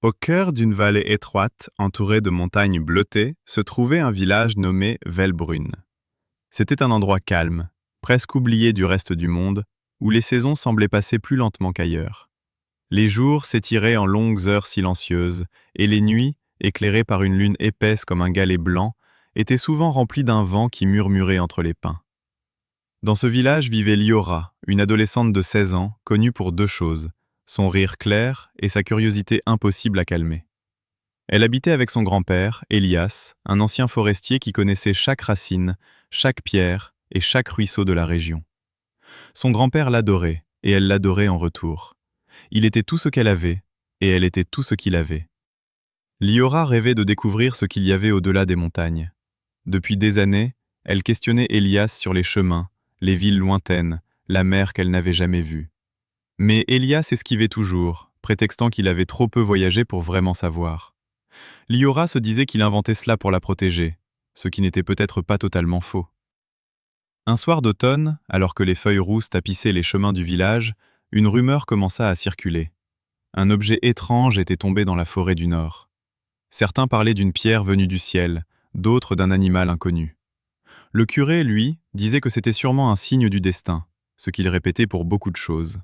Au cœur d'une vallée étroite, entourée de montagnes bleutées, se trouvait un village nommé Velbrunn. C'était un endroit calme, presque oublié du reste du monde, où les saisons semblaient passer plus lentement qu'ailleurs. Les jours s'étiraient en longues heures silencieuses, et les nuits, éclairées par une lune épaisse comme un galet blanc, étaient souvent remplies d'un vent qui murmurait entre les pins. Dans ce village vivait Liora, une adolescente de 16 ans, connue pour deux choses, son rire clair et sa curiosité impossible à calmer. Elle habitait avec son grand-père, Elias, un ancien forestier qui connaissait chaque racine, chaque pierre et chaque ruisseau de la région. Son grand-père l'adorait, et elle l'adorait en retour. Il était tout ce qu'elle avait, et elle était tout ce qu'il avait. Liora rêvait de découvrir ce qu'il y avait au-delà des montagnes. Depuis des années, elle questionnait Elias sur les chemins, les villes lointaines, la mer qu'elle n'avait jamais vue. Mais Elias esquivait toujours, prétextant qu'il avait trop peu voyagé pour vraiment savoir. Liora se disait qu'il inventait cela pour la protéger, ce qui n'était peut-être pas totalement faux. Un soir d'automne, alors que les feuilles rousses tapissaient les chemins du village, une rumeur commença à circuler. Un objet étrange était tombé dans la forêt du nord. Certains parlaient d'une pierre venue du ciel, d'autres d'un animal inconnu. Le curé, lui, disait que c'était sûrement un signe du destin, ce qu'il répétait pour beaucoup de choses.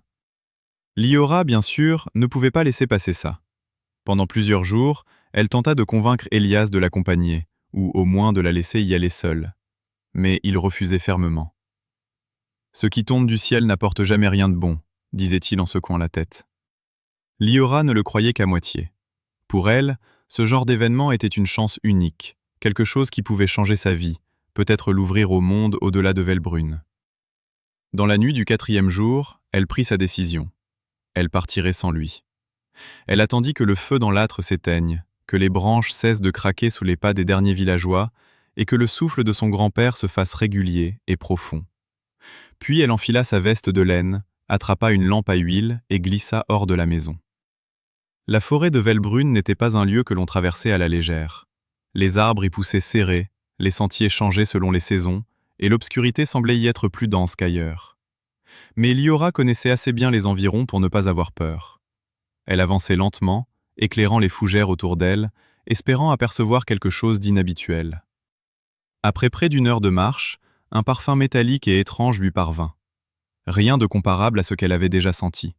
Liora, bien sûr, ne pouvait pas laisser passer ça. Pendant plusieurs jours, elle tenta de convaincre Elias de l'accompagner, ou au moins de la laisser y aller seule. Mais il refusait fermement. « Ce qui tombe du ciel n'apporte jamais rien de bon », disait-il en secouant la tête. Liora ne le croyait qu'à moitié. Pour elle, ce genre d'événement était une chance unique, quelque chose qui pouvait changer sa vie, peut-être l'ouvrir au monde au-delà de Velbrunn. Dans la nuit du 4e jour, elle prit sa décision. Elle partirait sans lui. Elle attendit que le feu dans l'âtre s'éteigne, que les branches cessent de craquer sous les pas des derniers villageois et que le souffle de son grand-père se fasse régulier et profond. Puis elle enfila sa veste de laine, attrapa une lampe à huile et glissa hors de la maison. La forêt de Velbrunn n'était pas un lieu que l'on traversait à la légère. Les arbres y poussaient serrés, les sentiers changeaient selon les saisons, et l'obscurité semblait y être plus dense qu'ailleurs. Mais Liora connaissait assez bien les environs pour ne pas avoir peur. Elle avançait lentement, éclairant les fougères autour d'elle, espérant apercevoir quelque chose d'inhabituel. Après près d'une heure de marche, un parfum métallique et étrange lui parvint. Rien de comparable à ce qu'elle avait déjà senti.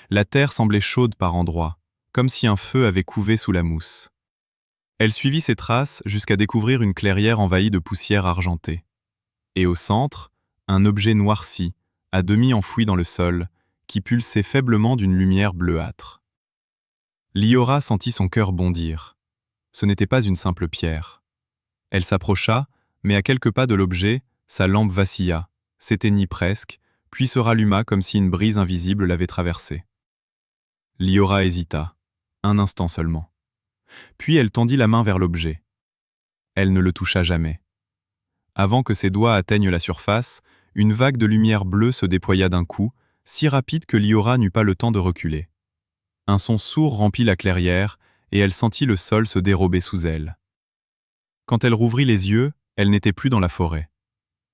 La terre semblait chaude par endroits, comme si un feu avait couvé sous la mousse. Elle suivit ses traces jusqu'à découvrir une clairière envahie de poussière argentée. Et au centre, un objet noirci, à demi enfoui dans le sol, qui pulsait faiblement d'une lumière bleuâtre. Liora sentit son cœur bondir. Ce n'était pas une simple pierre. Elle s'approcha, mais à quelques pas de l'objet, sa lampe vacilla, s'éteignit presque, puis se ralluma comme si une brise invisible l'avait traversée. Liora hésita, un instant seulement. Puis elle tendit la main vers l'objet. Elle ne le toucha jamais. Avant que ses doigts atteignent la surface, une vague de lumière bleue se déploya d'un coup, si rapide que Liora n'eut pas le temps de reculer. Un son sourd remplit la clairière, et elle sentit le sol se dérober sous elle. Quand elle rouvrit les yeux, elle n'était plus dans la forêt.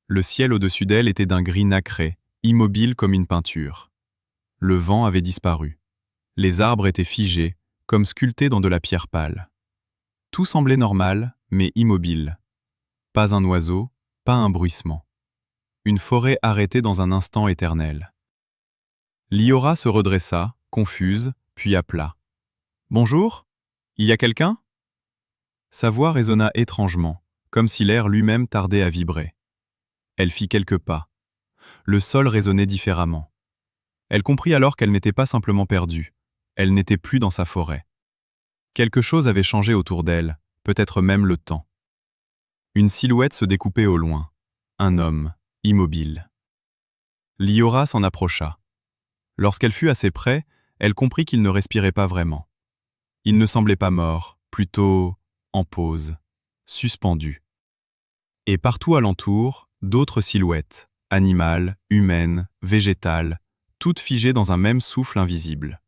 Le ciel au-dessus d'elle était d'un gris nacré, immobile comme une peinture. Le vent avait disparu. Les arbres étaient figés, comme sculptés dans de la pierre pâle. Tout semblait normal, mais immobile. Pas un oiseau, pas un bruissement. Une forêt arrêtée dans un instant éternel. Liora se redressa, confuse, puis appela. « Bonjour ? Il y a quelqu'un » Sa voix résonna étrangement, comme si l'air lui-même tardait à vibrer. Elle fit quelques pas. Le sol résonnait différemment. Elle comprit alors qu'elle n'était pas simplement perdue. Elle n'était plus dans sa forêt. Quelque chose avait changé autour d'elle, peut-être même le temps. Une silhouette se découpait au loin. Un homme, immobile. Liora s'en approcha. Lorsqu'elle fut assez près, elle comprit qu'il ne respirait pas vraiment. Il ne semblait pas mort, plutôt en pause, suspendu. Et partout alentour, d'autres silhouettes, animales, humaines, végétales, toutes figées dans un même souffle invisible.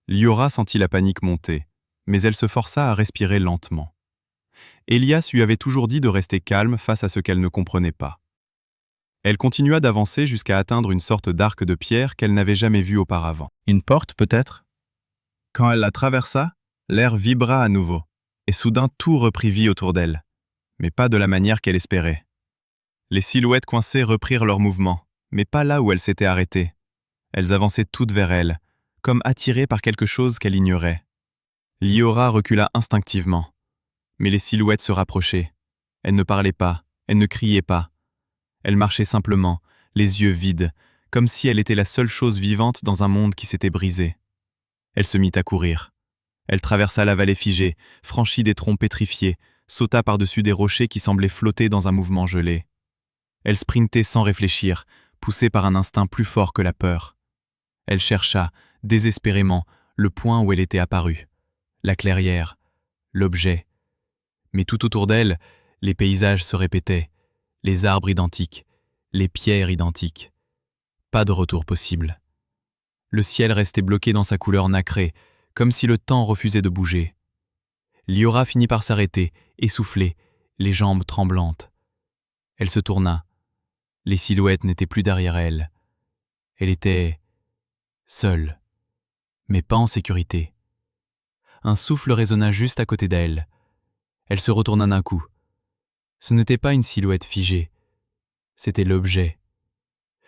Liora sentit la panique monter, mais elle se força à respirer lentement. Elias lui avait toujours dit de rester calme face à ce qu'elle ne comprenait pas. Elle continua d'avancer jusqu'à atteindre une sorte d'arc de pierre qu'elle n'avait jamais vu auparavant. Une porte, peut-être ? Quand elle la traversa, l'air vibra à nouveau, et soudain tout reprit vie autour d'elle, mais pas de la manière qu'elle espérait. Les silhouettes coincées reprirent leur mouvement, mais pas là où elles s'étaient arrêtées. Elles avançaient toutes vers elle, comme attirées par quelque chose qu'elle ignorait. Liora recula instinctivement, mais les silhouettes se rapprochaient. Elle ne parlait pas, elle ne criait pas. Elle marchait simplement, les yeux vides, comme si elle était la seule chose vivante dans un monde qui s'était brisé. Elle se mit à courir. Elle traversa la vallée figée, franchit des troncs pétrifiés, sauta par-dessus des rochers qui semblaient flotter dans un mouvement gelé. Elle sprintait sans réfléchir, poussée par un instinct plus fort que la peur. Elle chercha, désespérément, le point où elle était apparue. La clairière, l'objet. Mais tout autour d'elle, les paysages se répétaient, les arbres identiques, les pierres identiques. Pas de retour possible. Le ciel restait bloqué dans sa couleur nacrée, comme si le temps refusait de bouger. Liora finit par s'arrêter, essoufflée, les jambes tremblantes. Elle se tourna. Les silhouettes n'étaient plus derrière elle. Elle était seule, mais pas en sécurité. Un souffle résonna juste à côté d'elle. Elle se retourna d'un coup. Ce n'était pas une silhouette figée, c'était l'objet.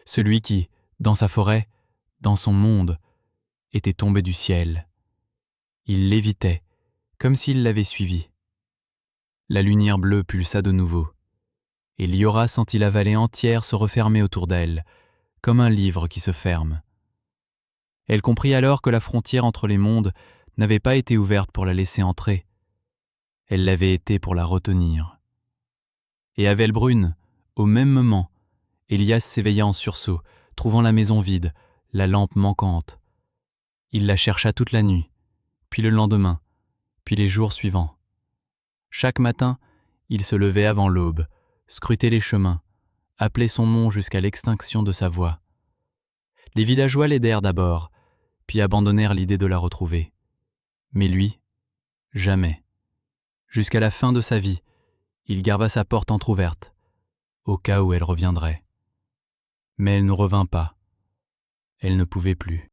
Celui qui, dans sa forêt, dans son monde, était tombé du ciel. Il l'évitait, comme s'il l'avait suivi. La lumière bleue pulsa de nouveau, et Liora sentit la vallée entière se refermer autour d'elle, comme un livre qui se ferme. Elle comprit alors que la frontière entre les mondes n'avait pas été ouverte pour la laisser entrer. Elle l'avait été pour la retenir. Et à Velbrunn, au même moment, Elias s'éveilla en sursaut, trouvant la maison vide, la lampe manquante. Il la chercha toute la nuit, puis le lendemain, puis les jours suivants. Chaque matin, il se levait avant l'aube, scrutait les chemins, appelait son nom jusqu'à l'extinction de sa voix. Les villageois l'aidèrent d'abord, puis abandonnèrent l'idée de la retrouver. Mais lui, jamais. Jusqu'à la fin de sa vie, il garda sa porte entr'ouverte, au cas où elle reviendrait. Mais elle ne revint pas. Elle ne pouvait plus.